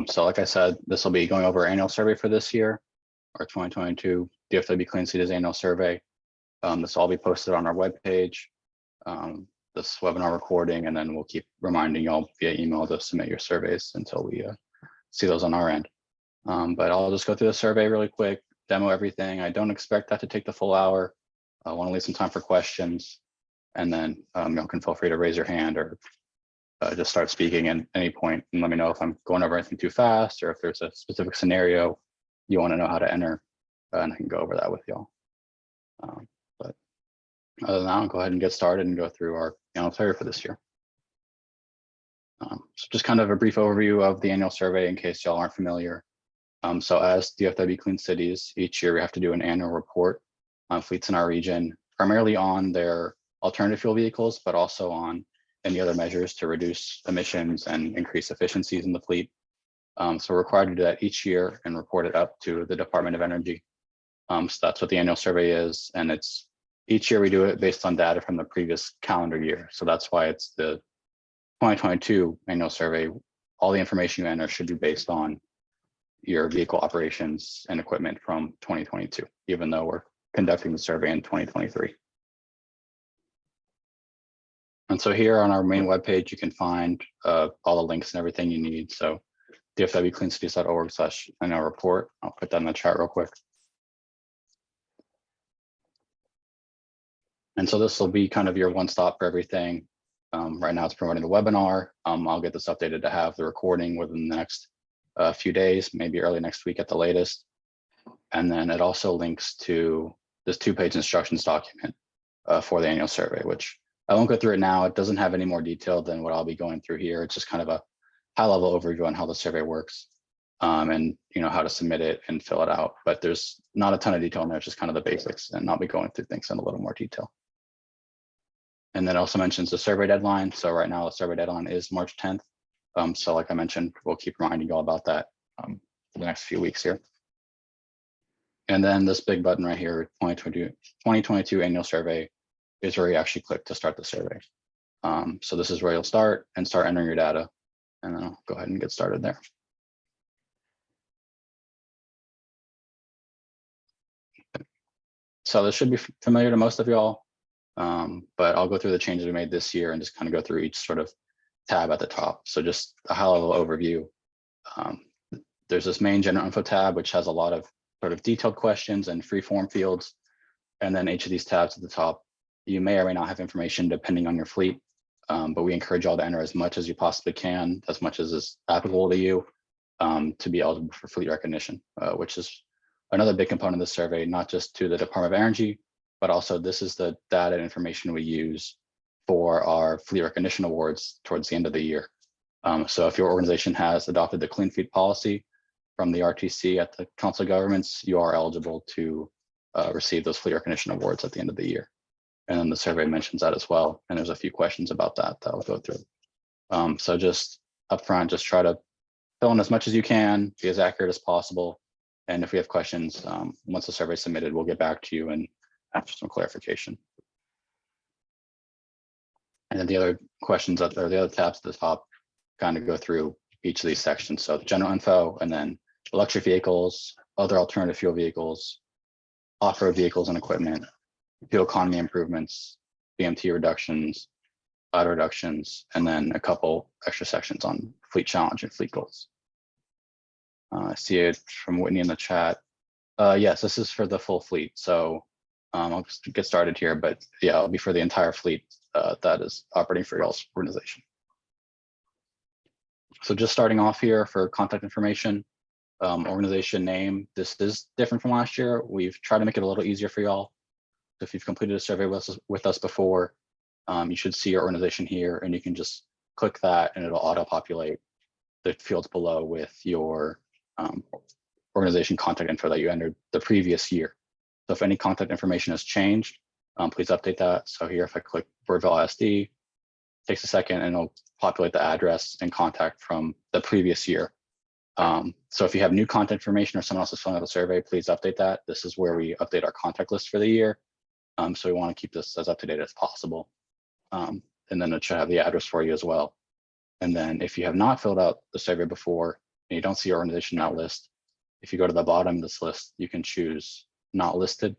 So like I said, this will be going over our annual survey for this year, our 2022 DFW Clean Cities annual survey. This will all be posted on our webpage, this webinar recording, and then we'll keep reminding y'all via email to submit your surveys until we see those on our end. But I'll just go through the survey really quick, demo everything. I don't expect that to take the full hour. I want to leave some time for questions, and then y'all can feel free to raise your hand or just start speaking at any point and let me know if I'm going over anything too fast or if there's a specific scenario you want to know how to enter, and I can go over that with y'all. But other than that, I'll go ahead and get started and go through our annual survey for this year. So just kind of a brief overview of the annual survey in case y'all aren't familiar. So as DFW Clean Cities, each year we have to do an annual report on fleets in our region, primarily on their alternative fuel vehicles, but also on any other measures to reduce emissions and increase efficiencies in the fleet. So we're required to do that each year and report it up to the Department of Energy. So that's what the annual survey is. And it's each year we do it based on data from the previous calendar year. So that's why it's the 2022 annual survey. All the information you enter should be based on your vehicle operations and equipment from 2022, even though we're conducting the survey in 2023. And so here on our main webpage, you can find all the links and everything you need. So dfwcleancities.org/annual report. I'll put that in the chat real quick. And so this will be kind of your one-stop for everything. Right now it's promoting the webinar. I'll get this updated to have the recording within the next few days, maybe early next week at the latest. And then it also links to this 2-page instructions document for the annual survey, which I won't go through it now. It doesn't have any more detail than what I'll be going through here. It's just kind of a high-level overview on how the survey works, and how to submit it and fill it out. But there's not a ton of detail in there. It's just kind of the basics, and I'll be going through things in a little more detail. And then also mentions the survey deadline. So right now the survey deadline is March 10th. So like I mentioned, we'll keep reminding you all about that for the next few weeks here. And then this big button right here, 2022 annual survey, is where you actually click to start the survey. So this is where you'll start entering your data, and then I'll go ahead and get started there. So this should be familiar to most of y'all, but I'll go through the changes we made this year and just kind of go through each sort of tab at the top. So just a high-level overview. There's this main general info tab, which has a lot of sort of detailed questions and free form fields. And then each of these tabs at the top, you may or may not have information depending on your fleet, but we encourage y'all to enter as much as you possibly can, as much as is applicable to you, to be eligible for fleet recognition, which is another big component of the survey, not just to the Department of Energy, but also this is the data and information we use for our fleet recognition awards towards the end of the year. So if your organization has adopted the Clean Fleet policy from the RTC at the Council of Governments, you are eligible to receive those fleet recognition awards at the end of the year. And then the survey mentions that as well. And there's a few questions about that that I'll go through. So just upfront, just try to fill in as much as you can, be as accurate as possible. And if we have questions, once the survey is submitted, we'll get back to you and ask some clarification. And then the other questions or the other tabs at the top kind of go through each of these sections. So the general info, and then electric vehicles, other alternative fuel vehicles, off-road vehicles and equipment, fuel economy improvements, BMT reductions, auto reductions, and then a couple extra sections on fleet challenge and fleet goals. I see it from Whitney in the chat. Yes, this is for the full fleet. So I'll just get started here, but yeah, it'll be for the entire fleet that is operating for y'all's organization. So just starting off here for contact information, organization name. This is different from last year. We've tried to make it a little easier for y'all. So if you've completed a survey with us before, you should see your organization here, and you can just click that and it'll auto-populate the fields below with your organization contact info that you entered the previous year. So if any contact information has changed, please update that. So here, if I click Birdville ISD, takes a second and it'll populate the address and contact from the previous year. So if you have new contact information or someone else is filling out the survey, please update that. This is where we update our contact list for the year. So we want to keep this as up to date as possible. And then it should have the address for you as well. And then if you have not filled out the survey before, and you don't see your organization not list, if you go to the bottom of this list, you can choose not listed,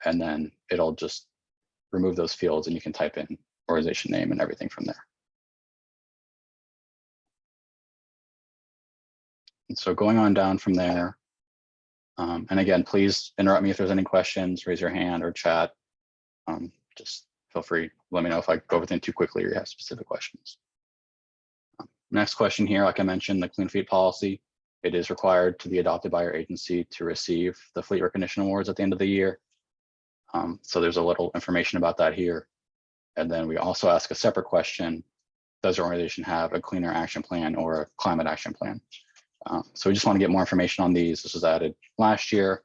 and then it'll just remove those fields and you can type in organization name and everything from there. And so going on down from there, and again, please interrupt me if there's any questions, raise your hand or chat. Just feel free, let me know if I go over things too quickly or you have specific questions. Next question here, like I mentioned, the clean fleet policy. It is required to be adopted by your agency to receive the fleet recognition awards at the end of the year. So there's a little information about that here. And then we also ask a separate question: does your organization have a cleaner action plan or a climate action plan? So we just want to get more information on these. This was added last year.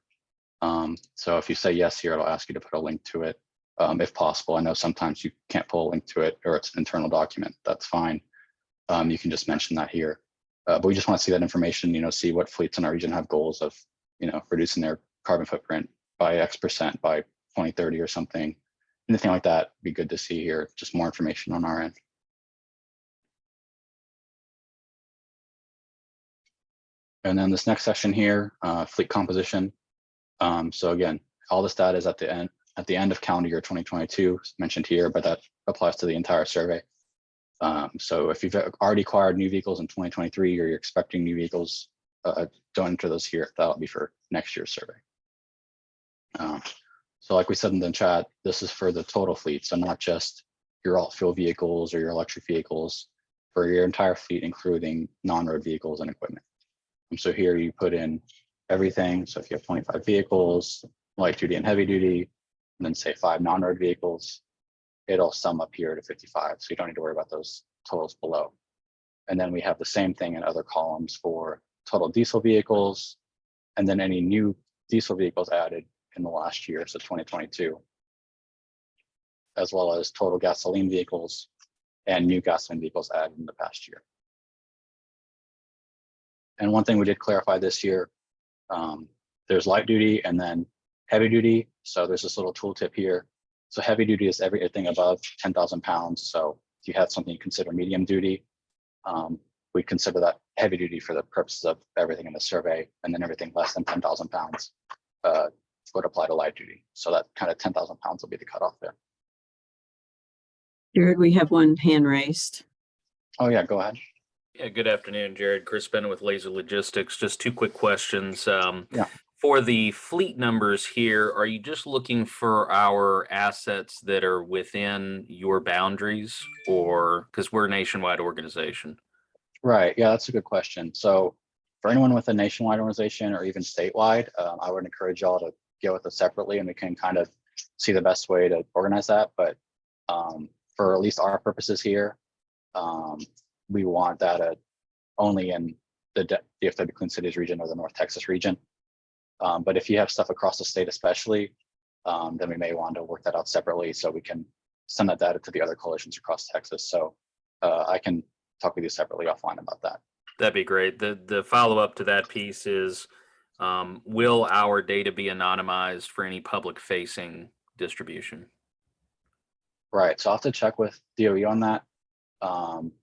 So if you say yes here, it'll ask you to put a link to it if possible. I know sometimes you can't pull a link to it or it's an internal document. That's fine. You can just mention that here. But we just want to see that information, see what fleets in our region have goals of, reducing their carbon footprint by X% by 2030 or something. Anything like that would be good to see here. Just more information on our end. And then this next section here, fleet composition. So again, all this data is at the end of calendar year 2022, mentioned here, but that applies to the entire survey. So if you've already acquired new vehicles in 2023 or you're expecting new vehicles, don't enter those here. That'll be for next year's survey. So like we said in the chat, this is for the total fleet. So not just your alt fuel vehicles or your electric vehicles, for your entire fleet, including non-road vehicles and equipment. And so here you put in everything. So if you have 25 vehicles, light duty and heavy duty, and then say 5 non-road vehicles, it'll sum up here to 55. So you don't need to worry about those totals below. And then we have the same thing in other columns for total diesel vehicles, and then any new diesel vehicles added in the last year, so 2022, as well as total gasoline vehicles and new gasoline vehicles added in the past year. And one thing we did clarify this year, there's light duty and then heavy duty. So there's this little tooltip here. So heavy duty is everything above 10,000 pounds. So if you have something you consider medium duty, we consider that heavy duty for the purposes of everything in the survey, and then everything less than 10,000 pounds would apply to light duty. So that kind of 10,000 pounds will be the cutoff there. Jared, we have one hand raised. Oh yeah, go ahead. Yeah, good afternoon, Jared. Chris Bennett with Laser Logistics. Just 2 quick questions. Yeah. For the fleet numbers here, are you just looking for our assets that are within your boundaries, or because we're a nationwide organization? Right. Yeah, that's a good question. So for anyone with a nationwide organization or even statewide, I would encourage y'all to get with us separately, and we can kind of see the best way to organize that. But for at least our purposes here, we want data only in the DFW Clean Cities region or the North Texas region. But if you have stuff across the state especially, then we may want to work that out separately so we can send that data to the other coalitions across Texas. So I can talk with you separately offline about that. That'd be great. The follow-up to that piece is, will our data be anonymized for any public-facing distribution? Right. So I'll have to check with DOE on that.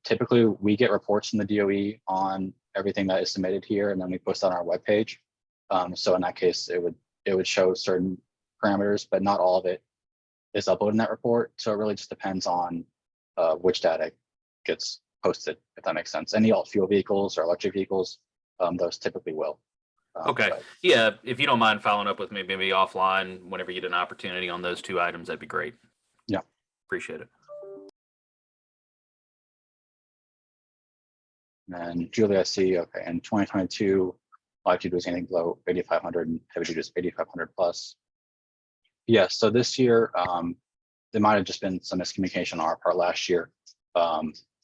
Typically, we get reports from the DOE on everything that is submitted here, and then we post on our webpage. So in that case, it would show certain parameters, but not all of it is uploaded in that report. So it really just depends on which data gets posted, if that makes sense. Any alt fuel vehicles or electric vehicles, those typically will. Okay. But Yeah, if you don't mind following up with me, maybe offline, whenever you get an opportunity on those 2 items, that'd be great. Yeah. Appreciate it. And Julie, I see, okay, in 2022, light duty was anything below 8,500 and heavy duty was 8,500 plus. Yeah, so this year, there might have just been some miscommunication on our part last year.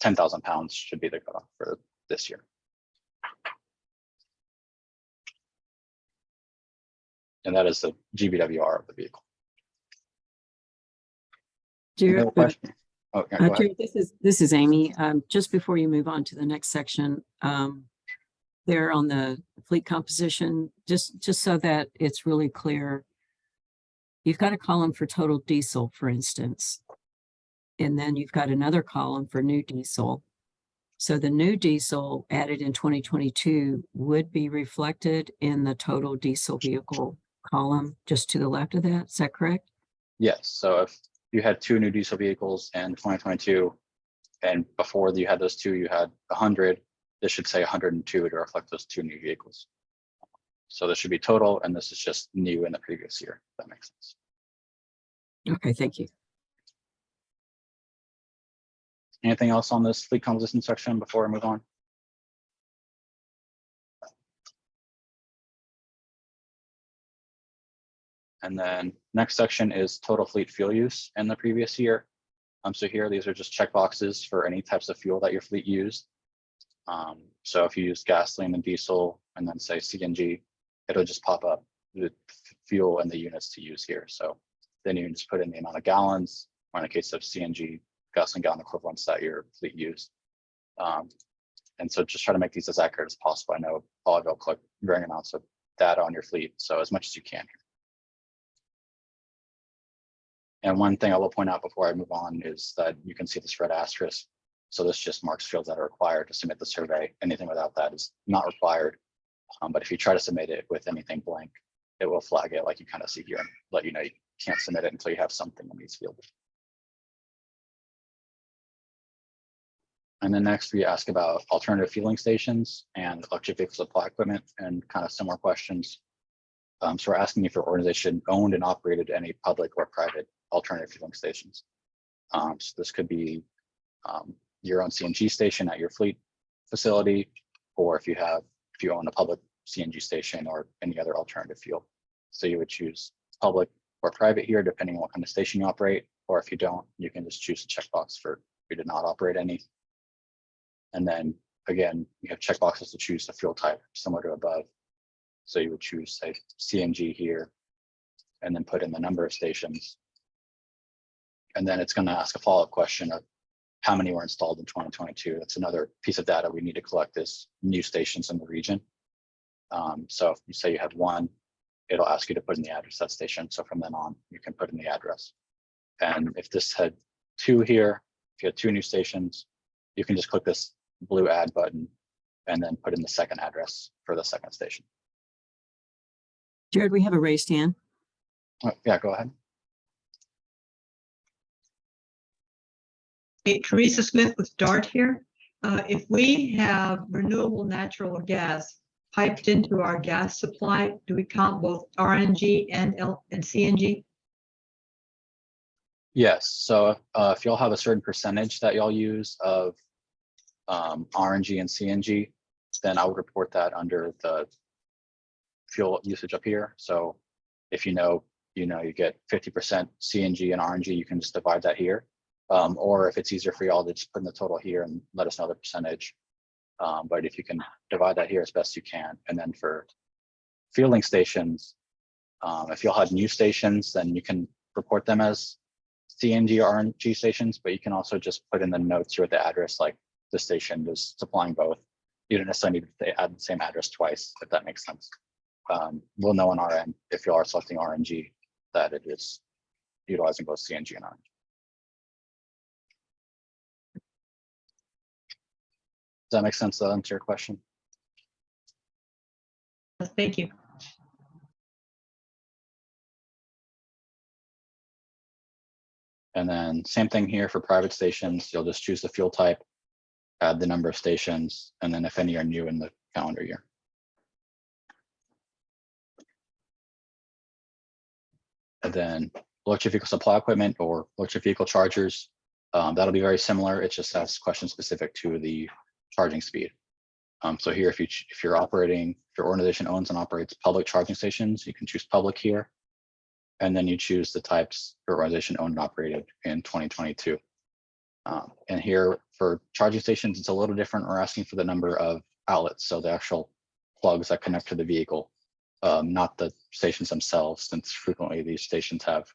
10,000 pounds should be the cutoff for this year. And that is the GBWR of the vehicle. Jared, Oh, yeah, go ahead. Jared, this is Amy. Just before you move on to the next section, there on the fleet composition, just so that it's really clear, you've got a column for total diesel, for instance, and then you've got another column for new diesel. So the new diesel added in 2022 would be reflected in the total diesel vehicle column just to the left of that. Is that correct? Yes, so if you had 2 new diesel vehicles in 2022, and before you had those 2, you had 100, this should say 102 to reflect those 2 new vehicles. So this should be total, and this is just new in the previous year, if that makes sense. Okay, thank you. Anything else on this fleet composition section before I move on? And then next section is total fleet fuel use in the previous year. So here, these are just check boxes for any types of fuel that your fleet used. So if you use gasoline and diesel and then say CNG, it'll just pop up the fuel and the units to use here. So then you can just put in the amount of gallons, or in the case of CNG, gasoline gallon equivalents that your fleet used. And so just try to make these as accurate as possible. I know all of y'all collect varying amounts of data on your fleet, so as much as you can here. And one thing I will point out before I move on is that you can see this red asterisk. So this just marks fields that are required to submit the survey. Anything without that is not required. But if you try to submit it with anything blank, it will flag it like you kind of see here and let you know you can't submit it until you have something in these fields. And then next we ask about alternative fueling stations and electric vehicle supply equipment and kind of similar questions. So we're asking if your organization owned and operated any public or private alternative fueling stations. So this could be your own CNG station at your fleet facility, or if you own a public CNG station or any other alternative fuel. So you would choose public or private here, depending on what kind of station you operate, or if you don't, you can just choose a checkbox for you did not operate any. And then again, you have checkboxes to choose the fuel type similar to above. So you would choose say CNG here, and then put in the number of stations. And then it's going to ask a follow-up question of how many were installed in 2022. That's another piece of data we need to collect is new stations in the region. So if you say you have 1, it'll ask you to put in the address of that station. So from then on, you can put in the address. And if this had 2 here, if you had 2 new stations, you can just click this blue add button and then put in the second address for the second station. Jared, we have a raised hand. Oh, yeah, go ahead. Hey, Teresa Smith with DART here. If we have renewable natural gas piped into our gas supply, do we count both RNG and CNG? Yes. So if y'all have a certain percentage that y'all use of RNG and CNG, then I would report that under the fuel usage up here. So if you get 50% CNG and RNG, you can just divide that here. Or if it's easier for y'all to just put in the total here and let us know the percentage. But if you can divide that here as best you can. And then for fueling stations, if y'all have new stations, then you can report them as CNG or RNG stations, but you can also just put in the notes here with the address, like the station is supplying both. You don't necessarily need to add the same address twice, if that makes sense. We'll know on our end, if you are selecting RNG, that it is utilizing both CNG and RNG. Does that make sense? Does that answer your question? Thank you. And then same thing here for private stations. You'll just choose the fuel type, add the number of stations, and then if any are new in the calendar year. And then electric vehicle supply equipment or electric vehicle chargers, that'll be very similar. It just asks questions specific to the charging speed. So here, if your organization owns and operates public charging stations, you can choose public here. And then you choose the types your organization owned and operated in 2022. And here for charging stations, it's a little different. We're asking for the number of outlets, so the actual plugs that connect to the vehicle, not the stations themselves, since frequently these stations have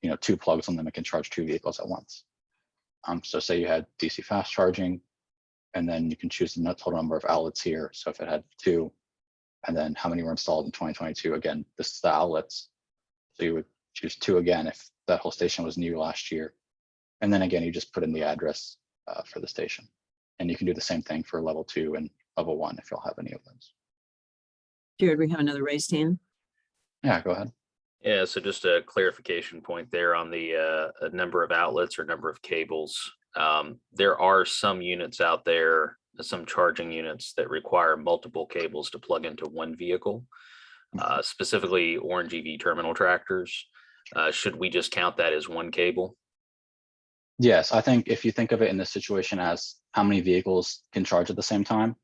2 plugs on them and can charge 2 vehicles at once. So say you had DC fast charging, and then you can choose the total number of outlets here. So if it had 2, and then how many were installed in 2022, again, this is the outlets. So you would choose 2 again if that whole station was new last year. And then again, you just put in the address for the station. And you can do the same thing for level 2 and level 1 if you'll have any of those. Jared, we have another raised hand. Yeah, go ahead. Yeah, so just a clarification point there on the number of outlets or number of cables. There are some units out there, some charging units that require multiple cables to plug into one vehicle, specifically orange EV terminal tractors. Should we just count that as one cable? Yes, I think if you think of it in this situation as how many vehicles can charge at the same time,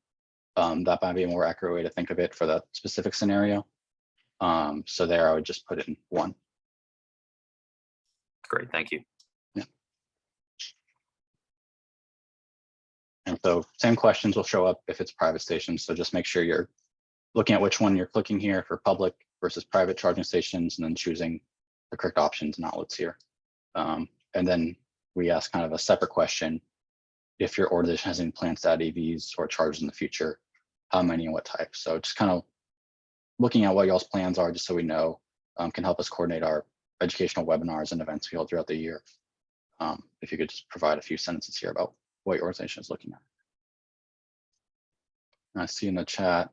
that might be a more accurate way to think of it for that specific scenario. So there I would just put it in 1. Great, thank you. And so same questions will show up if it's private stations. So just make sure you're looking at which one you're clicking here for public versus private charging stations, and then choosing the correct options and outlets here. And then we ask kind of a separate question. If your organization has any plans to add EVs or chargers in the future, how many and what type? So just kind of looking at what y'all's plans are, just so we know, can help us coordinate our educational webinars and events we hold throughout the year. If you could just provide a few sentences here about what your organization is looking at. And I see in the chat.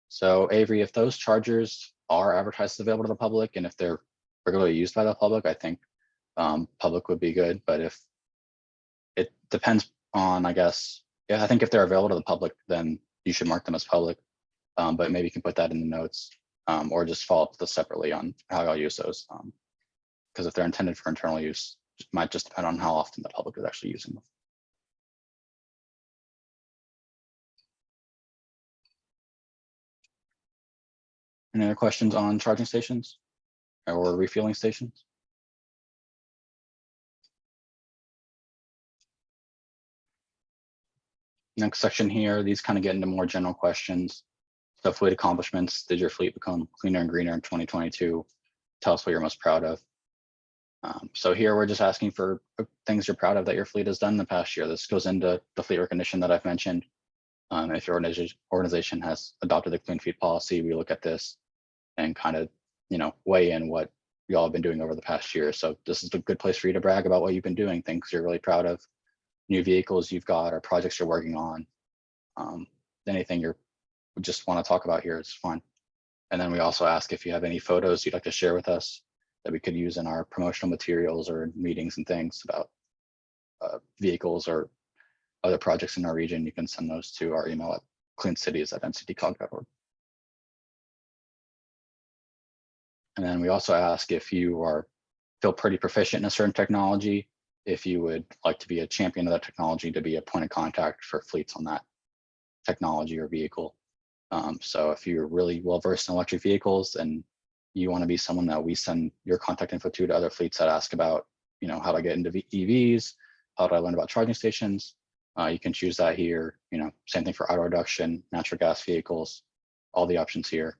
So Avery, if those chargers are advertised as available to the public, and if they're regularly used by the public, I think public would be good. But if it depends on, I guess, yeah, I think if they're available to the public, then you should mark them as public. But maybe you can put that in the notes, or just follow up with us separately on how y'all use those. Because if they're intended for internal use, it might just depend on how often the public is actually using them. Any other questions on charging stations or refueling stations? Next section here, these kind of get into more general questions. So fleet accomplishments, did your fleet become cleaner and greener in 2022? Tell us what you're most proud of. So here we're just asking for things you're proud of that your fleet has done in the past year. This goes into the fleet recognition that I've mentioned. If your organization has adopted the clean fleet policy, we look at this and kind of, weigh in what y'all have been doing over the past year. So this is a good place for you to brag about what you've been doing, things you're really proud of, new vehicles you've got, or projects you're working on. Anything you just want to talk about here is fine. And then we also ask if you have any photos you'd like to share with us that we could use in our promotional materials or meetings and things about vehicles or other projects in our region. You can send those to our email at cleancities@nctcog.org. And then we also ask if you feel pretty proficient in a certain technology, if you would like to be a champion of that technology, to be a point of contact for fleets on that technology or vehicle. So if you're really well versed in electric vehicles and you want to be someone that we send your contact info to other fleets that ask about, how to get into EVs, how do I learn about charging stations, you can choose that here. Same thing for auto reduction, natural gas vehicles, all the options here.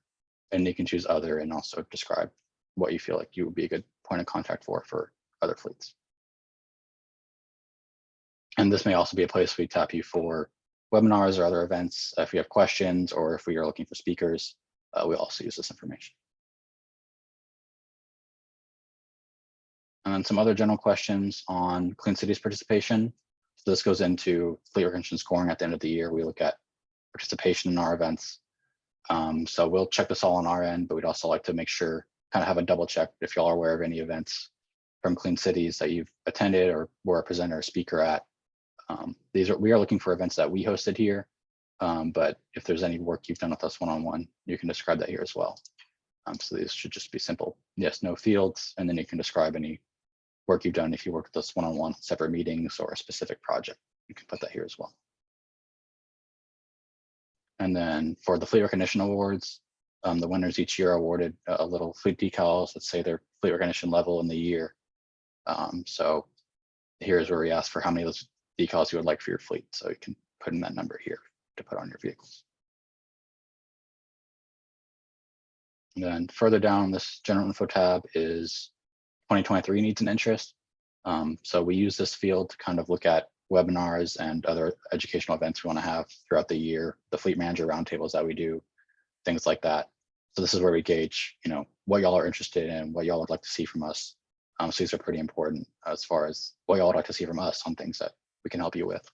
And you can choose other and also describe what you feel like you would be a good point of contact for other fleets. And this may also be a place we tap you for webinars or other events. If you have questions or if we are looking for speakers, we also use this information. And then some other general questions on Clean Cities participation. So this goes into fleet recognition scoring at the end of the year. We look at participation in our events. So we'll check this all on our end, but we'd also like to make sure, kind of have a double check if y'all are aware of any events from Clean Cities that you've attended or were a presenter or speaker at. We are looking for events that we hosted here, but if there's any work you've done with us one-on-one, you can describe that here as well. So these should just be simple yes, no fields, and then you can describe any work you've done if you worked with us one-on-one, separate meetings or a specific project. You can put that here as well. And then for the fleet recognition awards, the winners each year are awarded a little fleet decals that say their fleet recognition level in the year. So here's where we ask for how many of those decals you would like for your fleet. So you can put in that number here to put on your vehicles. And then further down this general info tab is 2023 needs and interest. So we use this field to kind of look at webinars and other educational events we want to have throughout the year, the fleet manager roundtables that we do, things like that. So this is where we gauge, what y'all are interested in, what y'all would like to see from us So these are pretty important as far as what y'all would like to see from us on things that we can help you with.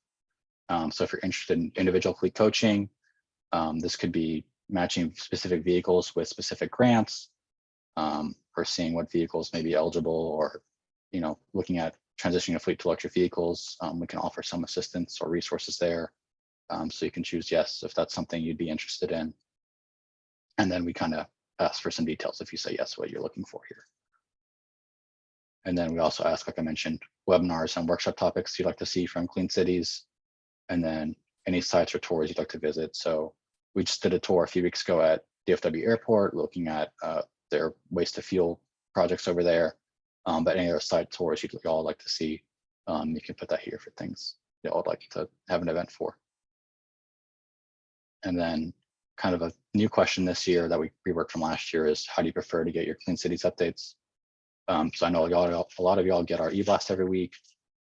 So if you're interested in individual fleet coaching, this could be matching specific vehicles with specific grants, or seeing what vehicles may be eligible, or looking at transitioning a fleet to electric vehicles. We can offer some assistance or resources there. So you can choose yes if that's something you'd be interested in. And then we kind of ask for some details if you say yes, what you're looking for here. And then we also ask, like I mentioned, webinars and workshop topics you'd like to see from Clean Cities, and then any sites or tours you'd like to visit. So we just did a tour a few weeks ago at DFW Airport, looking at their waste to fuel projects over there. But any other site tours you'd all like to see, you can put that here for things y'all would like to have an event for. And then kind of a new question this year that we reworked from last year is, how do you prefer to get your Clean Cities updates? So I know a lot of y'all get our e-blast every week,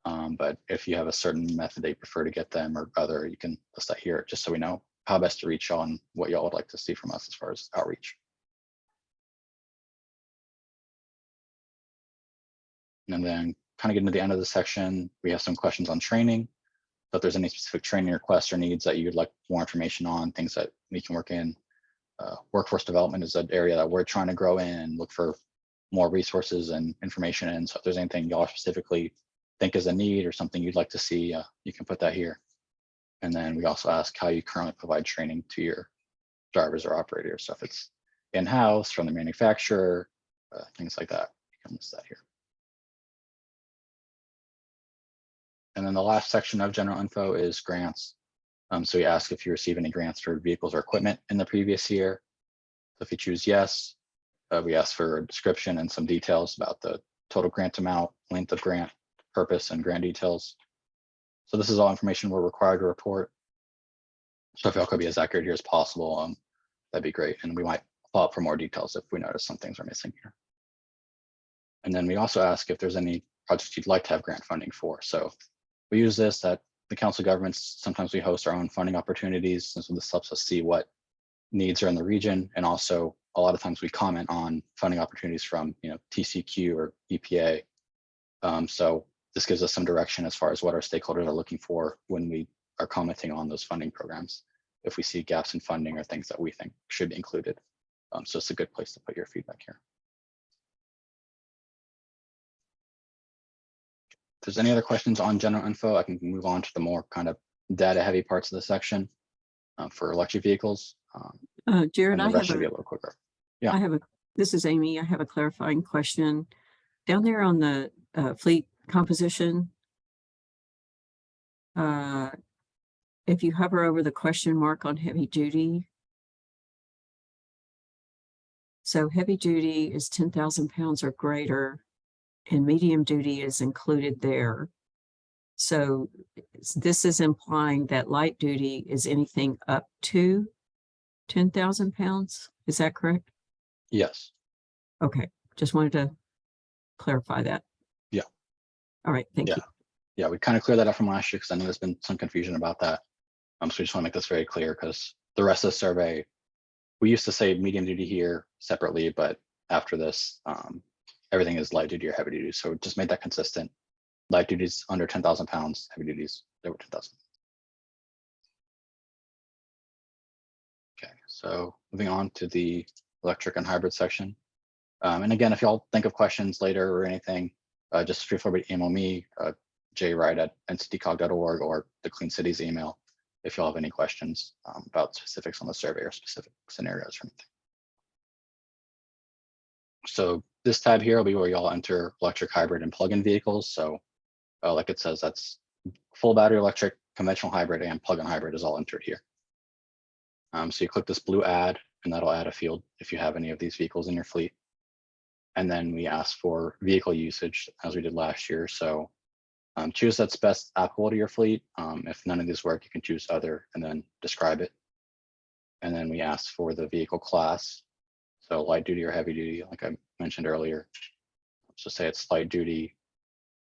but if you have a certain method that you prefer to get them or other, you can list that here just so we know how best to reach y'all and what y'all would like to see from us as far as outreach. And then kind of getting to the end of the section, we have some questions on training. So if there's any specific training requests or needs that you'd like more information on, things that we can work in. Workforce development is an area that we're trying to grow in and look for more resources and information in. So if there's anything y'all specifically think is a need or something you'd like to see, you can put that here. And then we also ask how you currently provide training to your drivers or operators. So if it's in-house, from the manufacturer, things like that, you can list that here. And then the last section of general info is grants. So we ask if you receive any grants for vehicles or equipment in the previous year. So if you choose yes, we ask for a description and some details about the total grant amount, length of grant, purpose, and grant details. So this is all information we're required to report. So if y'all could be as accurate here as possible, that'd be great. And we might follow up for more details if we notice some things are missing here. And then we also ask if there's any projects you'd like to have grant funding for. So we use this at the council governments. Sometimes we host our own funding opportunities. And so this helps us see what needs are in the region. And also a lot of times we comment on funding opportunities from TCQ or EPA. So this gives us some direction as far as what our stakeholders are looking for when we are commenting on those funding programs, if we see gaps in funding or things that we think should be included. So it's a good place to put your feedback here. If there's any other questions on general info, I can move on to the more kind of data heavy parts of the section for electric vehicles. Jared, and the rest should be a little quicker. Yeah. This is Amy. I have a clarifying question. Down there on the fleet composition, if you hover over the question mark on heavy duty, so heavy duty is 10,000 pounds or greater, and medium duty is included there. So this is implying that light duty is anything up to 10,000 pounds. Is that correct? Yes. Okay. Just wanted to clarify that. Yeah. All right. Thank you. Yeah, we kind of cleared that up from last year because I know there's been some confusion about that. So we just want to make this very clear because the rest of the survey, we used to say medium duty here separately, but after this, everything is light duty or heavy duty. So just made that consistent. Light duty is under 10,000 pounds, heavy duties over 10,000. Okay, so moving on to the electric and hybrid section. And again, if y'all think of questions later or anything, just feel free to email me, jwright@nctcog.org, or the Clean Cities email if y'all have any questions about specifics on the survey or specific scenarios or anything. So this tab here will be where y'all enter electric, hybrid, and plug-in vehicles. So like it says, that's full battery electric, conventional hybrid, and plug-in hybrid is all entered here. So you click this blue add, and that'll add a field if you have any of these vehicles in your fleet. And then we ask for vehicle usage as we did last year. So choose that's best applicable to your fleet. If none of these work, you can choose other and then describe it. And then we ask for the vehicle class. So light duty or heavy duty, like I mentioned earlier. So say it's light duty,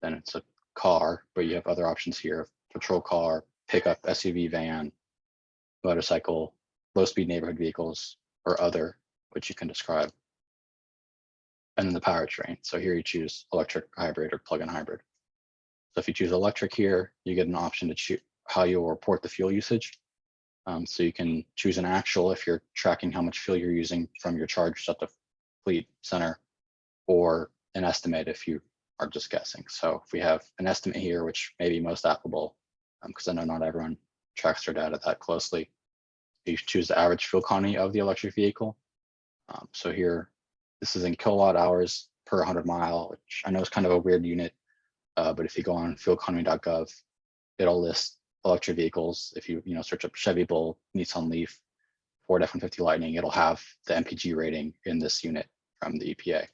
then it's a car, but you have other options here: patrol car, pickup, SUV, van, motorcycle, low speed neighborhood vehicles, or other, which you can describe. and then the powertrain. So here you choose electric, hybrid, or plug-in hybrid. So if you choose electric here, you get an option to choose how you'll report the fuel usage. So you can choose an actual if you're tracking how much fuel you're using from your chargers at the fleet center, or an estimate if you are just guessing. So if we have an estimate here, which may be most applicable, because I know not everyone tracks their data that closely, you choose the average fuel economy of the electric vehicle. So here, this is in kilowatt hours per 100 mile, which I know is kind of a weird unit, but if you go on fueleconomy.gov, it'll list electric vehicles. If you search up Chevy Bull, Nissan Leaf, Ford F-150 Lightning, it'll have the MPG rating in this unit from the EPA.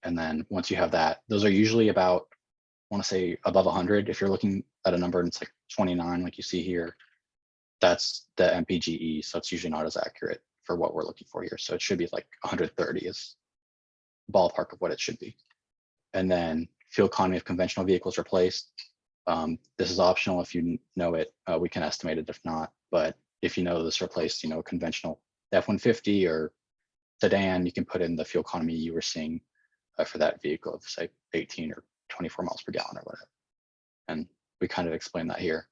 And then once you have that, those are usually about, I want to say above 100. If you're looking at a number and it's like 29, like you see here, that's the MPGE. So it's usually not as accurate for what we're looking for here. So it should be like 130 is ballpark of what it should be. And then fuel economy of conventional vehicles replaced. This is optional. If you know it, we can estimate it if not. But if you know this replaced, conventional F-150 or sedan, you can put in the fuel economy you were seeing for that vehicle of say 18 or 24 miles per gallon or whatever. And we kind of explain that here.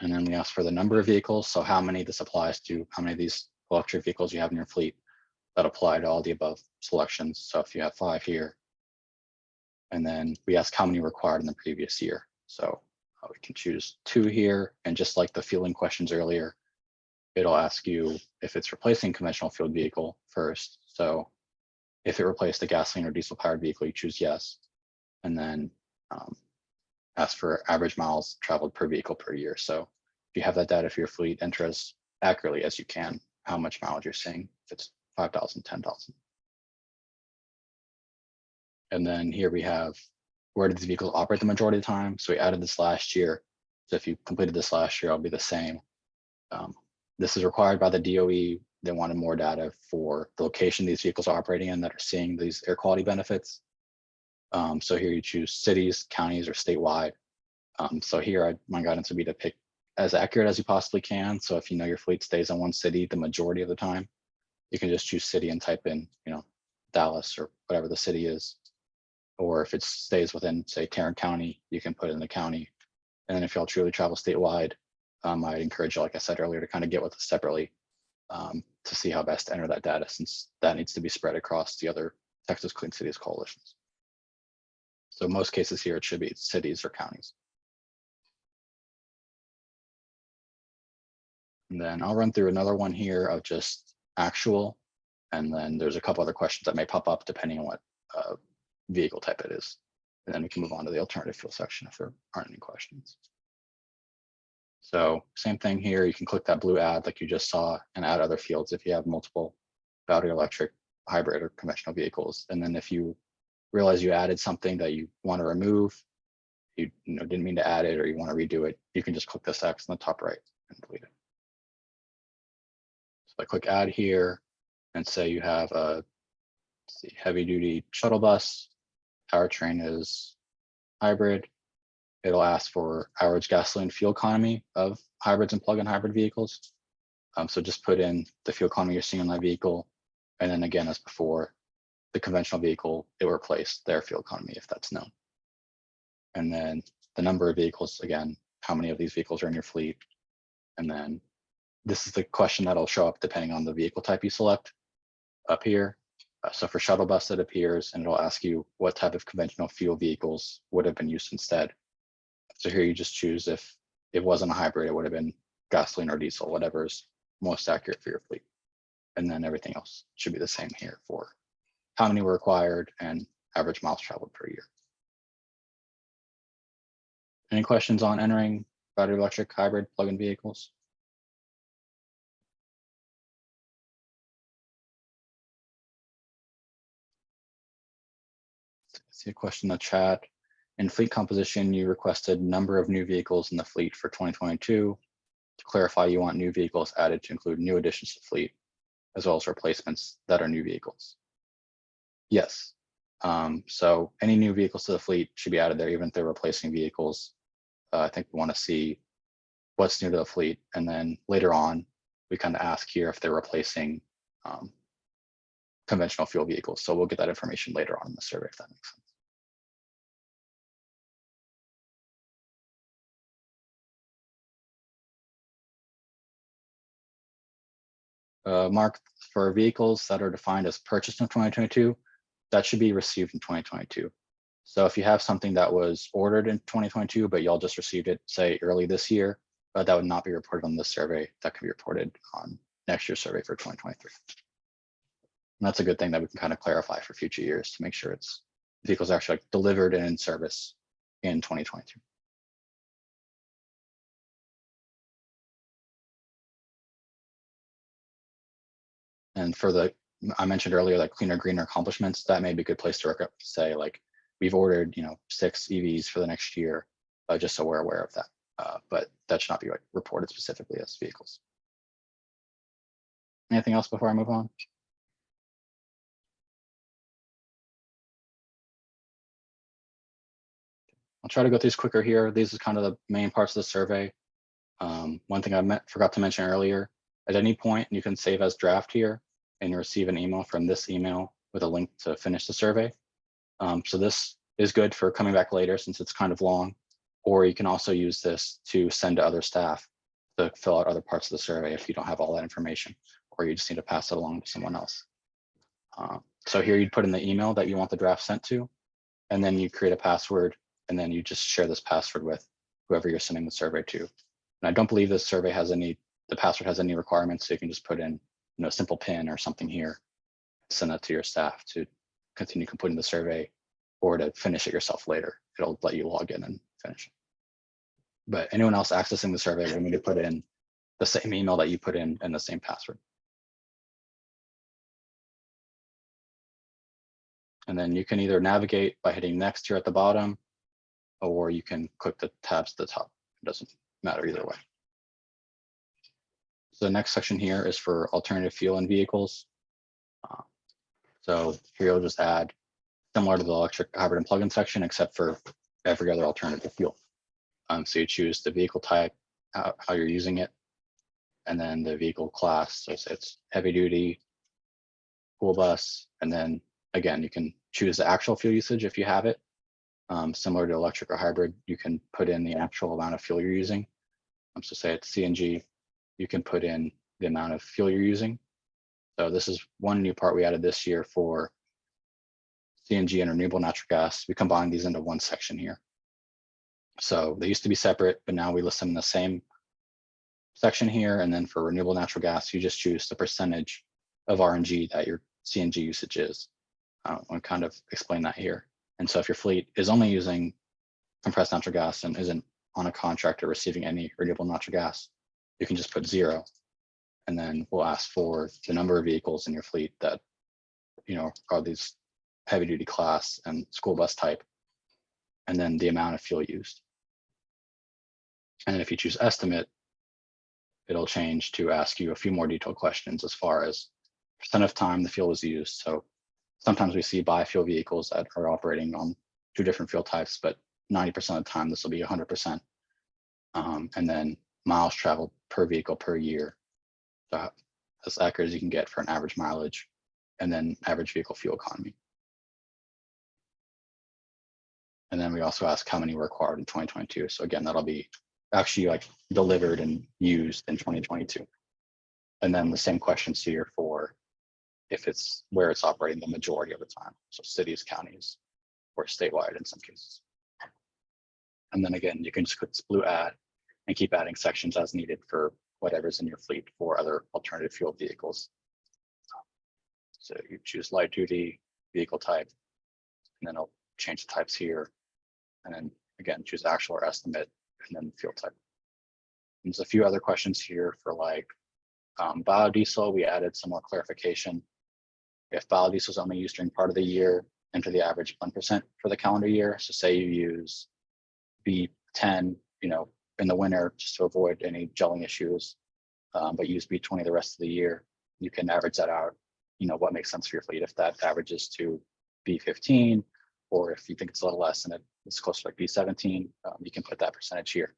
And then we ask for the number of vehicles. So how many this applies to, how many of these electric vehicles you have in your fleet that apply to all the above selections. So if you have 5 here, and then we ask how many required in the previous year. So we can choose 2 here. And just like the fueling questions earlier, it'll ask you if it's replacing conventional fueled vehicle first. So if it replaced a gasoline or diesel powered vehicle, you choose yes. And then ask for average miles traveled per vehicle per year. So if you have that data for your fleet, enter as accurately as you can how much mileage you're seeing, if it's 5,000, 10,000. And then here we have, where did these vehicles operate the majority of the time? So we added this last year. So if you completed this last year, it'll be the same. This is required by the DOE. They wanted more data for the location these vehicles are operating in that are seeing these air quality benefits. So here you choose cities, counties, or statewide. So here my guidance would be to pick as accurate as you possibly can. So if you know your fleet stays in one city the majority of the time, you can just choose city and type in, Dallas or whatever the city is. Or if it stays within, say, Tarrant County, you can put in the county. And then if y'all truly travel statewide, I'd encourage you, like I said earlier, to kind of get with us separately to see how best to enter that data, since that needs to be spread across the other Texas Clean Cities coalitions. So in most cases here, it should be cities or counties. And then I'll run through another one here of just actual. And then there's a couple other questions that may pop up depending on what vehicle type it is. And then we can move on to the alternative fuel section if there aren't any questions. So same thing here, you can click that blue add like you just saw and add other fields if you have multiple battery electric, hybrid, or conventional vehicles. And then if you realize you added something that you want to remove, you didn't mean to add it, or you want to redo it, you can just click this X in the top right and delete it. So I click add here and say you have a heavy duty shuttle bus, powertrain is hybrid. It'll ask for average gasoline fuel economy of hybrids and plug-in hybrid vehicles. So just put in the fuel economy you're seeing on that vehicle. And then again, as before, the conventional vehicle, it will replace their fuel economy if that's known. And then the number of vehicles, again, how many of these vehicles are in your fleet? And then this is the question that'll show up depending on the vehicle type you select up here. So for shuttle bus, it appears, and it'll ask you what type of conventional fuel vehicles would have been used instead. So here you just choose if it wasn't a hybrid, it would have been gasoline or diesel, whatever is most accurate for your fleet. And then everything else should be the same here for how many were required and average miles traveled per year. Any questions on entering battery electric, hybrid, plug-in vehicles? I see a question in the chat. In fleet composition, you requested number of new vehicles in the fleet for 2022. To clarify, you want new vehicles added to include new additions to fleet, as well as replacements that are new vehicles. Yes. So any new vehicles to the fleet should be added there, even if they're replacing vehicles. I think we want to see what's new to the fleet. And then later on, we kind of ask here if they're replacing conventional fuel vehicles. So we'll get that information later on in the survey, if that makes sense. Mark, for vehicles that are defined as purchased in 2022, that should be received in 2022. So if you have something that was ordered in 2022, but y'all just received it, say, early this year, that would not be reported on this survey. That can be reported on next year's survey for 2023. And that's a good thing that we can kind of clarify for future years to make sure it's vehicles actually like delivered and in service in 2022. And for the, I mentioned earlier, like cleaner, greener accomplishments, that may be a good place to say, like, we've ordered, 6 EVs for the next year, just so we're aware of that. But that should not be like reported specifically as vehicles. Anything else before I move on? I'll try to go through these quicker here. These are kind of the main parts of the survey. One thing I forgot to mention earlier, at any point you can save as draft here and you receive an email from this email with a link to finish the survey. So this is good for coming back later since it's kind of long, or you can also use this to send to other staff to fill out other parts of the survey if you don't have all that information, or you just need to pass it along to someone else. So here you'd put in the email that you want the draft sent to, and then you create a password, and then you just share this password with whoever you're sending the survey to. And I don't believe this survey has the password has any requirements, so you can just put in, a simple PIN or something here, send that to your staff to continue completing the survey, or to finish it yourself later. It'll let you log in and finish it. But anyone else accessing the survey will need to put in the same email that you put in and the same password. And then you can either navigate by hitting next here at the bottom, or you can click the tabs at the top. It doesn't matter either way. So the next section here is for alternative fuel in vehicles. So here you'll just add similar to the electric, hybrid, and plug-in section, except for every other alternative fuel. So you choose the vehicle type, how you're using it, and then the vehicle class. So it's heavy duty, school bus, and then again, you can choose the actual fuel usage if you have it. Similar to electric or hybrid, you can put in the actual amount of fuel you're using. So say it's CNG, you can put in the amount of fuel you're using. So this is one new part we added this year for CNG and renewable natural gas. We combined these into one section here. So they used to be separate, but now we list them in the same section here. And then for renewable natural gas, you just choose the percentage of RNG that your CNG usage is. I'll kind of explain that here. And so if your fleet is only using compressed natural gas and isn't on a contract or receiving any renewable natural gas, you can just put 0. And then we'll ask for the number of vehicles in your fleet that, are these heavy duty class and school bus type, and then the amount of fuel used. And then if you choose estimate, it'll change to ask you a few more detailed questions as far as % of time the fuel was used. So sometimes we see biofuel vehicles that are operating on 2 different fuel types, but 90% of the time this will be 100%. And then miles traveled per vehicle per year, so as accurate as you can get for an average mileage, and then average vehicle fuel economy. And then we also ask how many were acquired in 2022. So again, that'll be actually like delivered and used in 2022. And then the same questions here for if it's where it's operating the majority of the time. So cities, counties, or statewide in some cases. And then again, you can just click this blue add and keep adding sections as needed for whatever's in your fleet for other alternative fuel vehicles. So you choose light duty, vehicle type, and then it'll change the types here. And then again, choose actual or estimate, and then fuel type. And there's a few other questions here for like biodiesel. We added some more clarification. If biodiesel is only used during part of the year, enter the average 1% for the calendar year. So say you use B10, in the winter just to avoid any gelling issues, but use B20 the rest of the year. You can average that out, what makes sense for your fleet. If that averages to B15, or if you think it's a little less and it's closer to like B17, you can put that percentage here.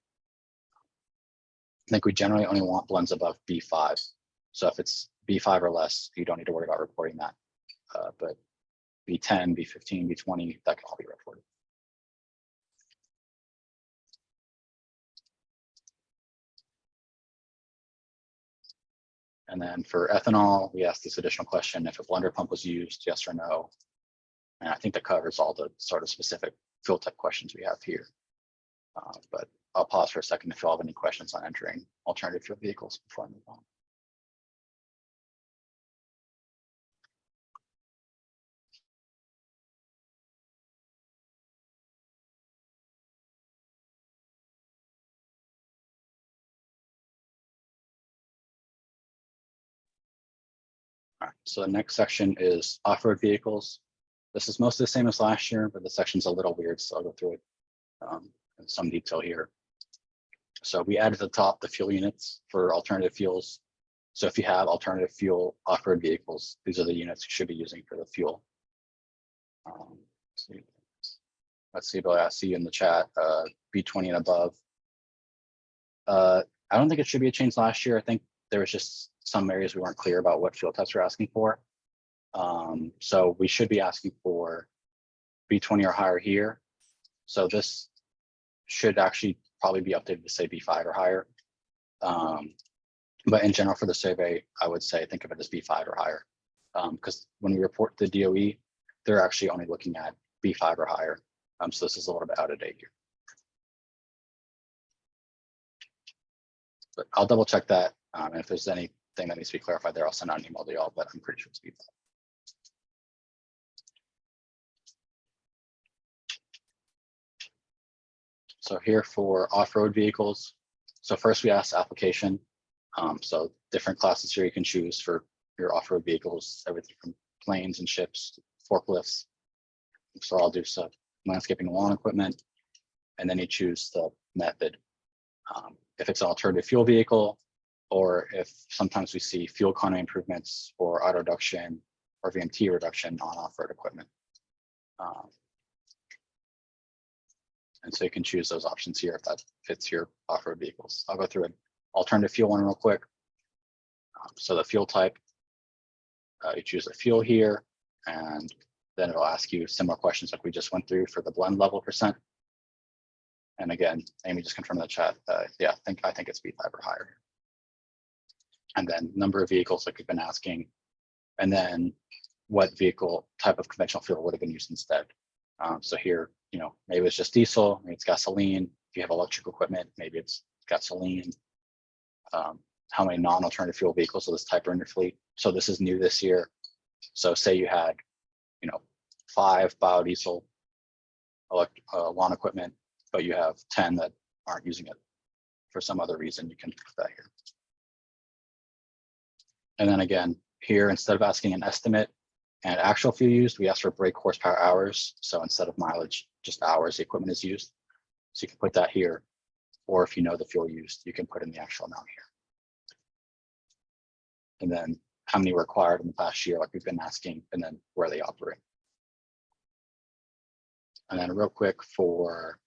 I think we generally only want blends above B5 So if it's B5 or less, you don't need to worry about reporting that. But B10, B15, B20, that can all be reported. And then for ethanol, we asked this additional question, if a blender pump was used, yes or no. And I think that covers all the sort of specific fuel type questions we have here. But I'll pause for a second if you all have any questions on entering alternative fuel vehicles before I move on. All right, so the next section is off-road vehicles. This is mostly the same as last year, but the section's a little weird, so I'll go through it in some detail here. So we added at the top the fuel units for alternative fuels. So if you have alternative fuel off-road vehicles, these are the units you should be using for the fuel. Let's see, Bill, I see you in the chat, B20 and above. I don't think it should be a change last year. I think there was just some areas we weren't clear about what fuel types we're asking for. So we should be asking for B20 or higher here. So this should actually probably be updated to say B5 or higher. But in general for the survey, I would say think of it as B5 or higher. Because when we report the DOE, they're actually only looking at B5 or higher. So this is a little bit out of date here. But I'll double check that. And if there's anything that needs to be clarified there, I'll send out an email to y'all, but I'm pretty sure it's B5. So here for off-road vehicles. So first we ask application. So different classes here you can choose for your off-road vehicles, everything from planes and ships, forklifts. So I'll do some landscaping and lawn equipment. And then you choose the method. If it's an alternative fuel vehicle, or if sometimes we see fuel economy improvements or auto reduction or VMT reduction on off-road equipment. And so you can choose those options here if that fits your off-road vehicles. I'll go through an alternative fuel one real quick. So the fuel type, you choose a fuel here, and then it'll ask you similar questions like we just went through for the blend level %. And again, Amy just confirmed in the chat. Yeah, I think it's B5 or higher. And then number of vehicles like we've been asking, and then what vehicle type of conventional fuel would have been used instead. So here, maybe it's just diesel, maybe it's gasoline. If you have electrical equipment, maybe it's gasoline. How many non-alternative fuel vehicles of this type are in your fleet? So this is new this year. So say you had, 5 biodiesel lawn equipment, but you have 10 that aren't using it for some other reason, you can put that here. And then again, here, instead of asking an estimate and actual fuel used, we ask for brake horsepower hours. So instead of mileage, just hours the equipment is used. So you can put that here, or if you know the fuel used, you can put in the actual amount here. And then how many were acquired in the past year, like we've been asking, and then where they operate. And then real quick for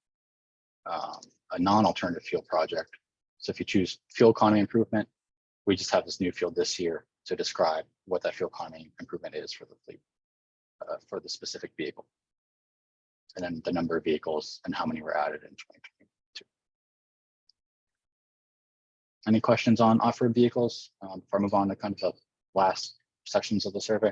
a non-alternative fuel project. So if you choose fuel economy improvement, we just have this new field this year to describe what that fuel economy improvement is for the fleet, for the specific vehicle. And then the number of vehicles and how many were added in 2022. Any questions on off-road vehicles before I move on to kind of the last sections of the survey?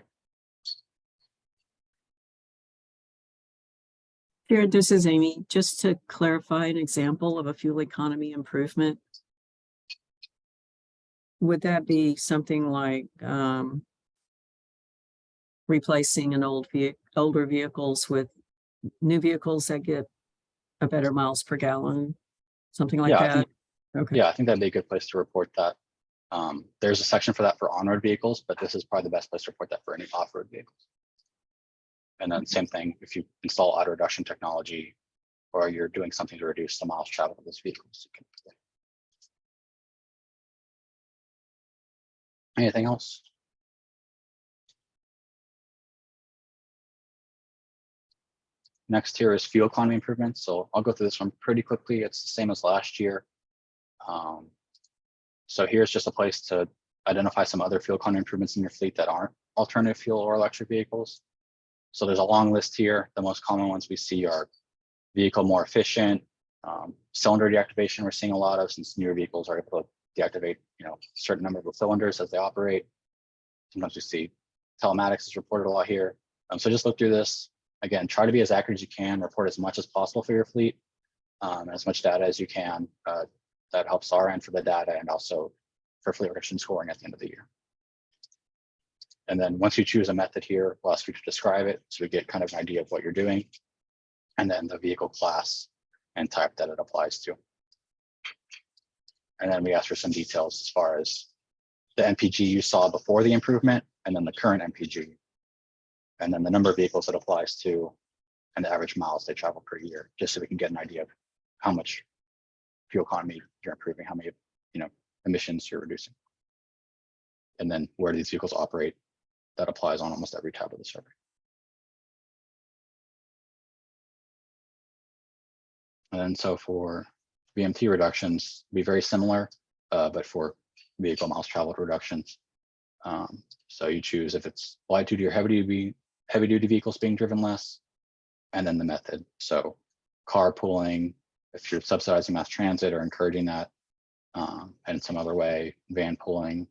Jared, this is Amy. Just to clarify an example of a fuel economy improvement. Would that be something like replacing an older vehicles with new vehicles that get a better miles per gallon, something like that? Okay. Yeah, I think that'd be a good place to report that. There's a section for that for on-road vehicles, but this is probably the best place to report that for any off-road vehicles. And then same thing, if you install auto reduction technology or you're doing something to reduce the miles traveled of those vehicles. You can. Anything else? Next here is fuel economy improvements. So I'll go through this one pretty quickly. It's the same as last year. So here's just a place to identify some other fuel economy improvements in your fleet that aren't alternative fuel or electric vehicles. So there's a long list here. The most common ones we see are vehicle more efficient, cylinder deactivation we're seeing a lot of, since newer vehicles are able to deactivate, certain number of cylinders as they operate. Sometimes we see telematics is reported a lot here. So just look through this. Again, try to be as accurate as you can, report as much as possible for your fleet, as much data as you can. That helps our end for the data and also for fleet reduction scoring at the end of the year. And then once you choose a method here, we'll ask you to describe it so we get kind of an idea of what you're doing, and then the vehicle class and type that it applies to. And then we ask for some details as far as the MPG you saw before the improvement, and then the current MPG, and then the number of vehicles it applies to, and the average miles they travel per year, just so we can get an idea of how much fuel economy you're improving, how many emissions you're reducing. And then where these vehicles operate, that applies on almost every tab of the survey. And then so for VMT reductions, be very similar, but for vehicle miles traveled reductions. So you choose if it's light duty or heavy duty vehicles being driven less, and then the method. So carpooling, if you're subsidizing mass transit or encouraging that, and some other way, van pooling.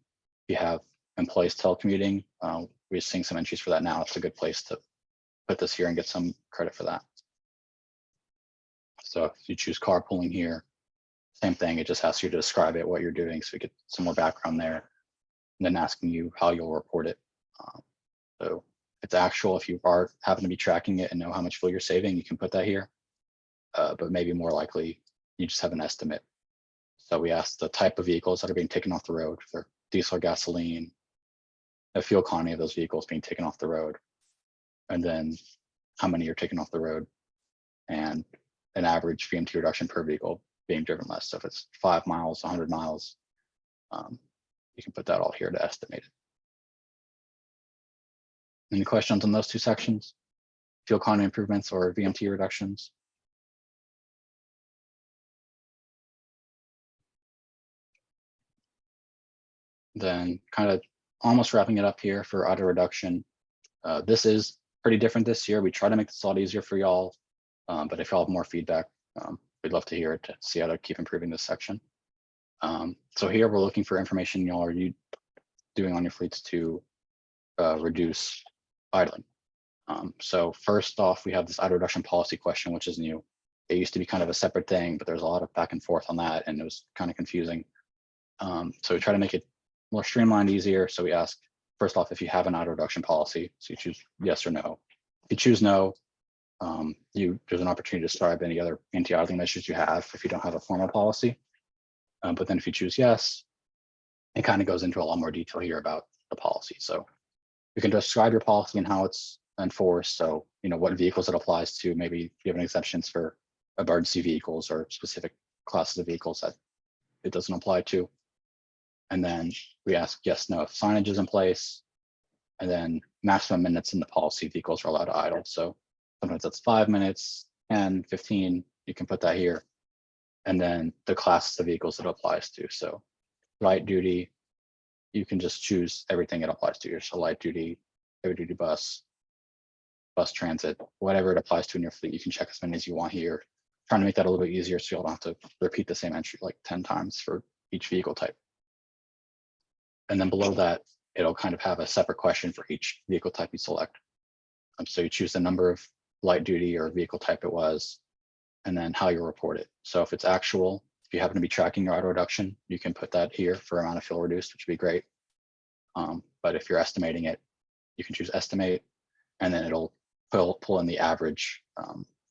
If you have employees telecommuting, we're seeing some entries for that now. It's a good place to put this here and get some credit for that. So if you choose carpooling here, same thing, it just asks you to describe it, what you're doing, so we get some more background there, and then asking you how you'll report it. So if it's actual, if you are happen to be tracking it and know how much fuel you're saving, you can put that here. But maybe more likely, you just have an estimate. So we ask the type of vehicles that are being taken off the road, for diesel or gasoline, the fuel economy of those vehicles being taken off the road, and then how many are taken off the road, and an average VMT reduction per vehicle being driven less. So if it's 5 miles, 100 miles, you can put that all here to estimate it. Any questions on those two sections? Fuel economy improvements or VMT reductions? Then kind of almost wrapping it up here for auto reduction. This is pretty different this year. We try to make this a lot easier for y'all, but if y'all have more feedback, we'd love to hear it to see how to keep improving this section. So here we're looking for information y'all are you doing on your fleets to reduce idling. So first off, we have this auto reduction policy question, which is new. It used to be kind of a separate thing, but there's a lot of back and forth on that, and it was kind of confusing. So we try to make it more streamlined, easier. So we ask, first off, if you have an auto reduction policy, so you choose yes or no. If you choose no, there's an opportunity to describe any other anti-idling measures you have if you don't have a formal policy. But then if you choose yes, it kind of goes into a lot more detail here about the policy. So you can describe your policy and how it's enforced. So, what vehicles it applies to. Maybe you have an exemptions for emergency vehicles or specific classes of vehicles that it doesn't apply to. And then we ask yes, no, if signage is in place, and then maximum minutes in the policy vehicles are allowed to idle. So sometimes that's 5 minutes, 10, 15, you can put that here. And then the classes of vehicles it applies to. So light duty, you can just choose everything it applies to here. So light duty, heavy duty bus transit, whatever it applies to in your fleet, you can check as many as you want here. Trying to make that a little bit easier so you don't have to repeat the same entry like 10 times for each vehicle type. And then below that, it'll kind of have a separate question for each vehicle type you select. So you choose the number of light duty or vehicle type it was, and then how you report it. So if it's actual, if you happen to be tracking your auto reduction, you can put that here for amount of fuel reduced, which would be great. But if you're estimating it, you can choose estimate, and then it'll pull in the average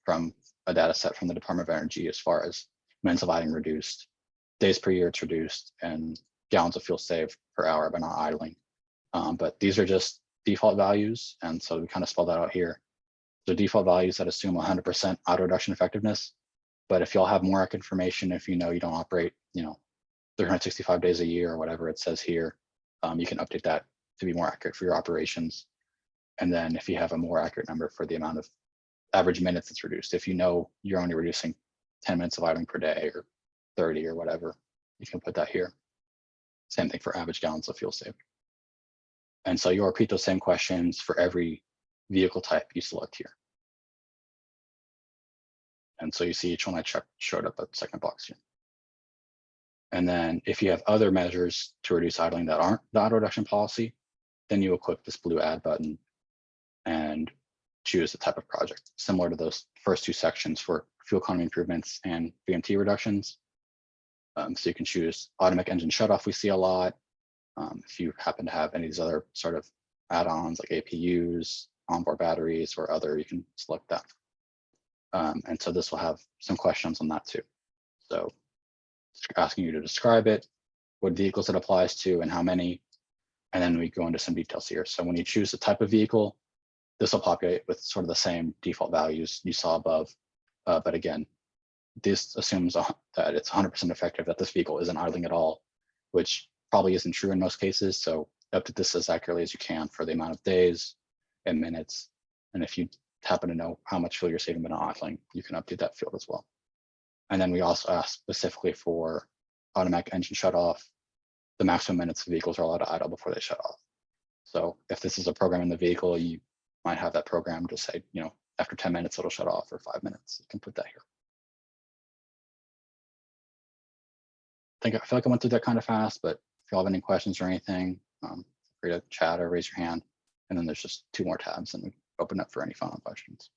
from a data set from the Department of Energy as far as minutes of idling reduced, days per year it's reduced, and gallons of fuel saved per hour by not idling. But these are just default values, and so we kind of spell that out here. So default values that assume 100% auto reduction effectiveness. But if y'all have more information, if you don't operate 365 days a year or whatever it says here, you can update that to be more accurate for your operations. And then if you have a more accurate number for the amount of average minutes that's reduced, if you're only reducing 10 minutes of idling per day or 30 or whatever, you can put that here. Same thing for average gallons of fuel saved. And so you'll repeat those same questions for every vehicle type you select here. And so you see each one I checked showed up at the second box here. And then if you have other measures to reduce idling that aren't the auto reduction policy, then you will click this blue add button and choose the type of project, similar to those first two sections for fuel economy improvements and VMT reductions. So you can choose automatic engine shutoff, we see a lot. If you happen to have any of these other sort of add-ons like APUs, onboard batteries, or other, you can select that. And so this will have some questions on that too. So asking you to describe it, what vehicles it applies to and how many, and then we go into some details here. So when you choose the type of vehicle, this will populate with sort of the same default values you saw above. But again, this assumes that it's 100% effective, that this vehicle isn't idling at all, which probably isn't true in most cases. So update this as accurately as you can for the amount of days and minutes. And if you happen to know how much fuel you're saving by not idling, you can update that field as well. And then we also ask specifically for automatic engine shut off, the maximum minutes vehicles are allowed to idle before they shut off. So if this is a program in the vehicle, you might have that program to say, you know, after 10 minutes, it'll shut off, or 5 minutes. You can put that here. I feel like I went through that kind of fast, but if you all have any questions or anything, feel free to chat or raise your hand. And then there's just 2 more tabs and we open up for any final questions.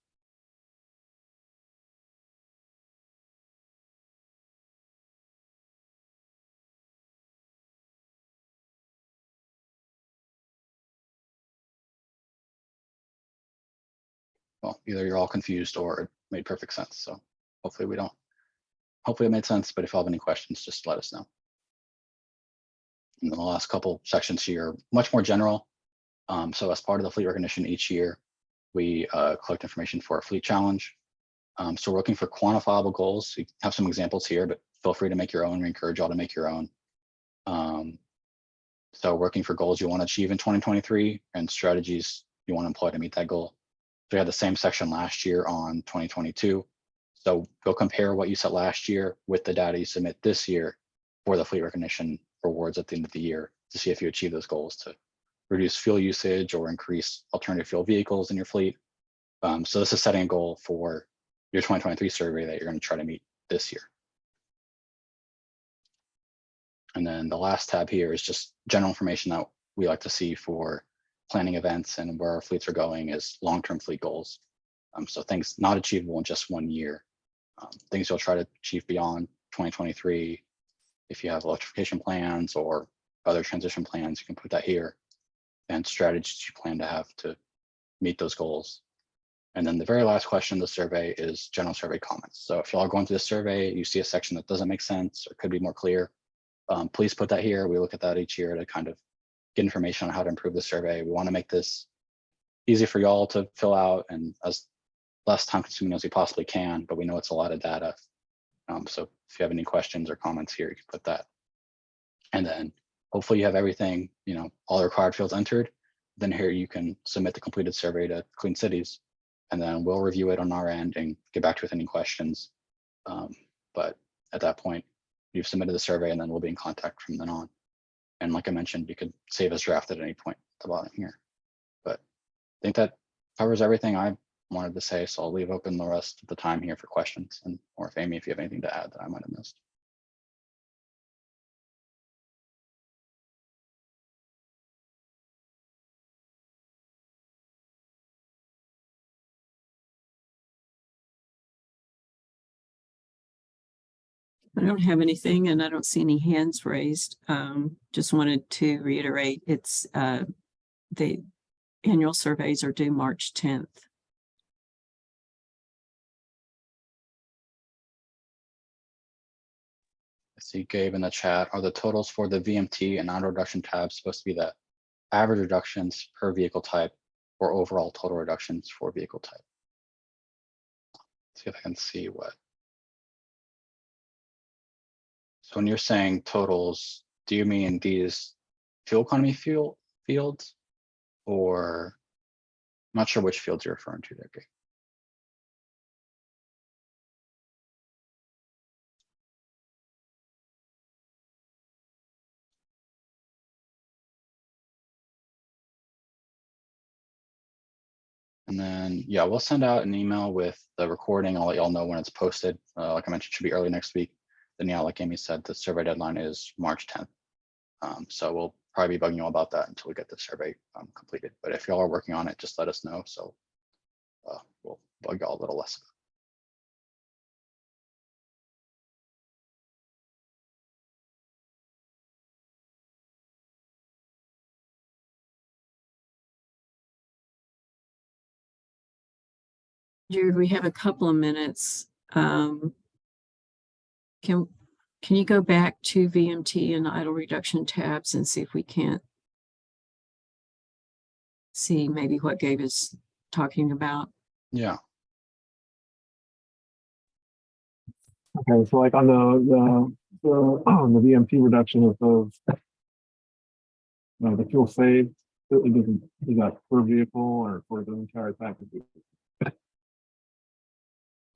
Well, either you're all confused or it made perfect sense. So hopefully hopefully it made sense, but if you have any questions, just let us know. And then the last couple sections here are much more general. So as part of the fleet recognition each year, we collect information for a fleet challenge. So we're looking for quantifiable goals. We have some examples here, but feel free to make your own. We encourage y'all to make your own. So working for goals you want to achieve in 2023 and strategies you want to employ to meet that goal. So we had the same section last year on 2022. So go compare what you set last year with the data you submit this year for the fleet recognition rewards at the end of the year to see if you achieve those goals to reduce fuel usage or increase alternative fuel vehicles in your fleet. So this is setting a goal for your 2023 survey that you're going to try to meet this year. And then the last tab here is just general information that we like to see for planning events and where our fleets are going is long-term fleet goals. So things not achievable in just 1 year, things you'll try to achieve beyond 2023. If you have electrification plans or other transition plans, you can put that here, and strategies you plan to have to meet those goals. And then the very last question of the survey is general survey comments. So if y'all are going through the survey, you see a section that doesn't make sense or could be more clear, please put that here. We look at that each year to kind of get information on how to improve the survey. We want to make this easy for y'all to fill out and as less time consuming as we possibly can, but we know it's a lot of data. So if you have any questions or comments here, you can put that. And then hopefully you have everything, you know, all the required fields entered. Then here you can submit the completed survey to Clean Cities, and then we'll review it on our end and get back to you with any questions. But at that point, you've submitted the survey and then we'll be in contact from then on. And like I mentioned, you could save as drafted at any point at the bottom here. But I think that covers everything I wanted to say. So I'll leave open the rest of the time here for questions, and or if Amy, if you have anything to add that I might have missed. I don't have anything and I don't see any hands raised. Just wanted to reiterate, it's the annual surveys are due March 10th. I see Gabe in the chat. Are the totals for the VMT and non-reduction tabs supposed to be the average reductions per vehicle type or overall total reductions for vehicle type? Let's see if I can see what. So when you're saying totals, do you mean these fuel economy fields, or I'm not sure which fields you're referring to there, Gabe. And then, yeah, we'll send out an email with the recording. I'll let y'all know when it's posted. Like I mentioned, it should be early next week. Then yeah, like Amy said, the survey deadline is March 10th. So we'll probably be bugging you all about that until we get the survey completed. But if y'all are working on it, just let us know. So we'll bug y'all a little less. Jared, we have a couple of minutes. Can you go back to VMT and idle reduction tabs and see if we can't see maybe what Gabe is talking about? Yeah. Okay, so like on the VMT reduction of those, the fuel saved, it doesn't, is that per vehicle or for the entire package?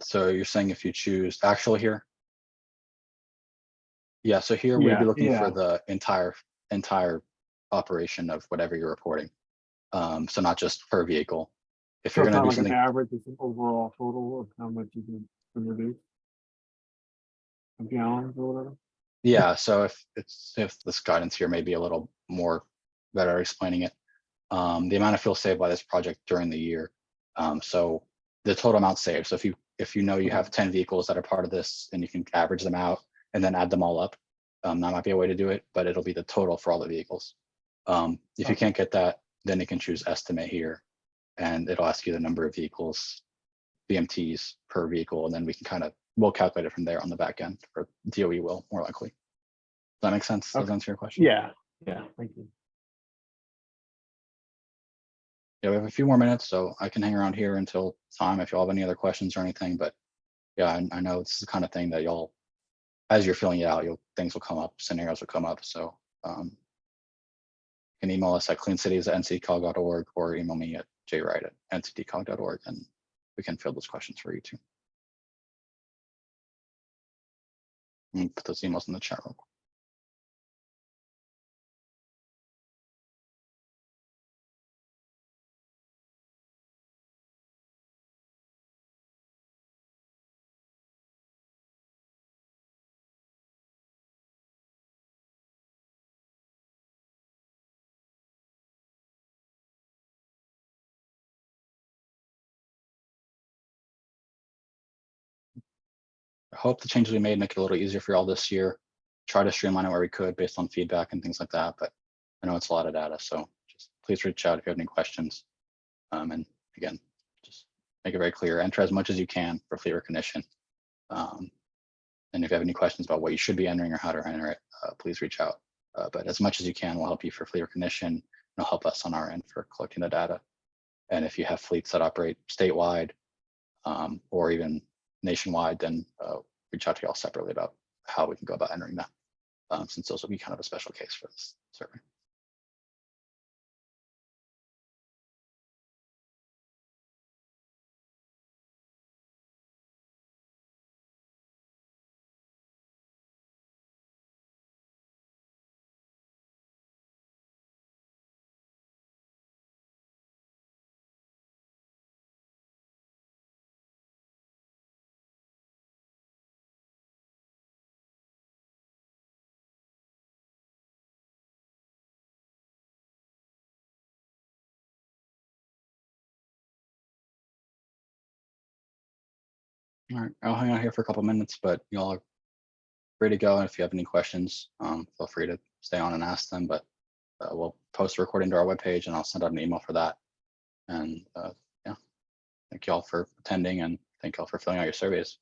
So you're saying if you choose actual here? Yeah, so here we'd Yeah, be looking for yeah. the entire operation of whatever you're reporting. So not just per vehicle. If So you're it's gonna not do like an something, average, it's an overall total of how much you can reduce? Of gallons or whatever? yeah, so if this guidance here may be a little more better explaining it. The amount of fuel saved by this project during the year. So the total amount saved. So if you know you have 10 vehicles that are part of this and you can average them out and then add them all up, that might be a way to do it, but it'll be the total for all the vehicles. If you Okay. can't get that, then you can choose estimate here and it'll ask you the number of vehicles, VMTs per vehicle, and then we'll calculate it from there on the back end, or DOE will more likely. Does that make sense? Does that Okay. answer your question? Yeah, thank you. Yeah, we have a few more minutes, so I can hang around here until time if you all have any other questions or anything, but yeah, I know it's the kind of thing that y'all, as you're filling it out, things will come up, scenarios will come up, so you can email us at cleancities@nccog.org or email me at jwright@ncdcog.org and we can fill those questions for you too. And put those emails in the chat real quick. I hope the changes we made make it a little easier for y'all this year. Try to streamline it where we could based on feedback and things like that, but I know it's a lot of data, so just please reach out if you have any questions. And again, just make it very clear, enter as much as you can for fleet recognition. And if you have any questions about what you should be entering or how to enter it, please reach out. But as much as you can will help you for fleet recognition and it'll help us on our end for collecting the data. And if you have fleets that operate statewide or even nationwide, then reach out to y'all separately about how we can go about entering that, since those will be kind of a special case for this survey. All right, I'll hang out here for a couple minutes, but y'all are free to go. And if you have any questions, feel free to stay on and ask them, but we'll post a recording to our webpage and I'll send out an email for that. And yeah, thank y'all for attending and thank y'all for filling out your surveys.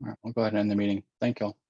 right, we'll go ahead and end the meeting. Thank you all.